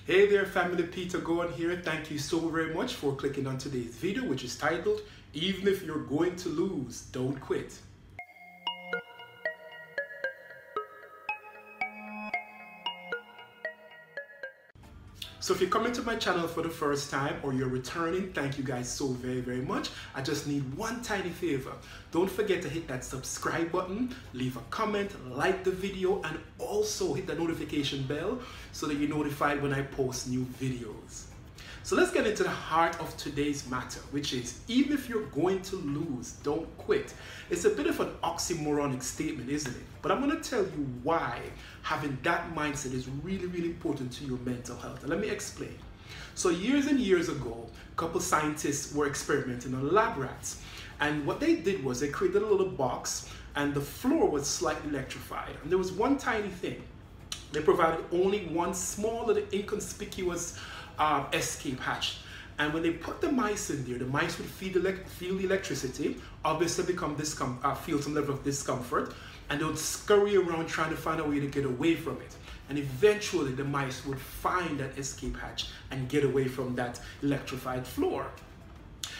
Hey there family, Peter Gowan here. Thank you so very much for clicking on today's video, which is titled, Even If You're Going to Lose, Don't Quit. So if you're coming to my channel for the first time or you're returning, thank you guys so very much. I just need one tiny favor. Don't forget to hit that subscribe button, leave a comment, like the video, and also hit the notification bell so that you're notified when I post new videos. So let's get into the heart of today's matter, which is, even if you're going to lose, don't quit. It's a bit of an oxymoronic statement, isn't it? But I'm going to tell you why having that mindset is really important to your mental health. And let me explain. So years and years ago, a couple scientists were experimenting on lab rats. And what they did was they created a little box and the floor was slightly electrified. And there was one tiny thing. They provided only one small little inconspicuous escape hatch, and when they put the mice in there, the mice would feel the electricity, obviously feel some level of discomfort, and they would scurry around trying to find a way to get away from it. And eventually the mice would find that escape hatch and get away from that electrified floor.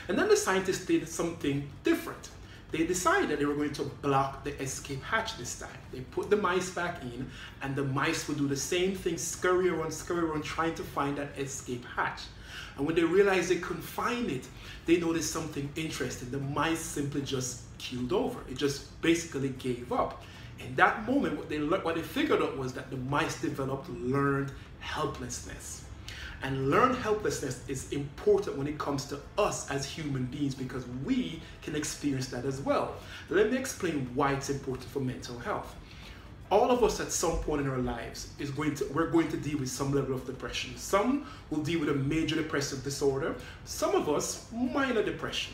And then the scientists did something different. They decided they were going to block the escape hatch this time. They put the mice back in, and the mice would do the same thing, scurry around, trying to find that escape hatch. And when they realized they couldn't find it, they noticed something interesting. The mice simply just keeled over. It just basically gave up. In that moment, what they figured out was that the mice developed learned helplessness. And learned helplessness is important when it comes to us as human beings because we can experience that as well. Let me explain why it's important for mental health. All of us at some point in our lives we're going to deal with some level of depression. Some will deal with a major depressive disorder. Some of us, minor depression,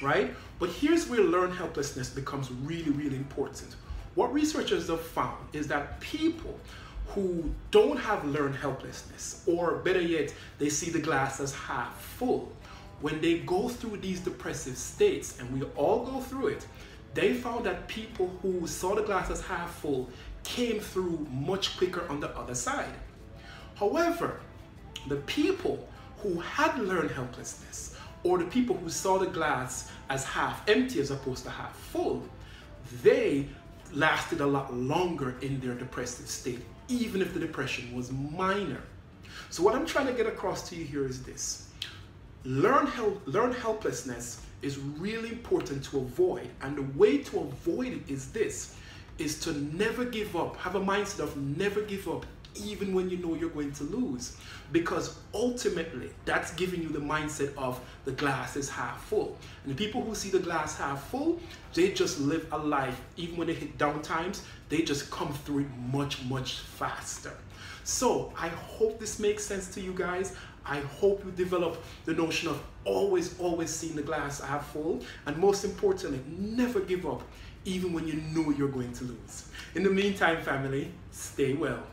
right? But here's where learned helplessness becomes really important. What researchers have found is that people who don't have learned helplessness, or better yet, they see the glass as half full, when they go through these depressive states, and we all go through it, they found that people who saw the glass as half full came through much quicker on the other side. However, the people who had learned helplessness, or the people who saw the glass as half empty as opposed to half full, they lasted a lot longer in their depressive state, even if the depression was minor. So what I'm trying to get across to you here is this. Learn helplessness is really important to avoid, and the way to avoid it is this, is to never give up. Have a mindset of never give up, even when you know you're going to lose, because ultimately that's giving you the mindset of the glass is half full. And the people who see the glass half full, they just live a life, even when they hit down times, they just come through it much faster. So I hope this makes sense to you guys. I hope you develop the notion of always seeing the glass half full, and most importantly, never give up, even when you know you're going to lose. In the meantime, family, stay well.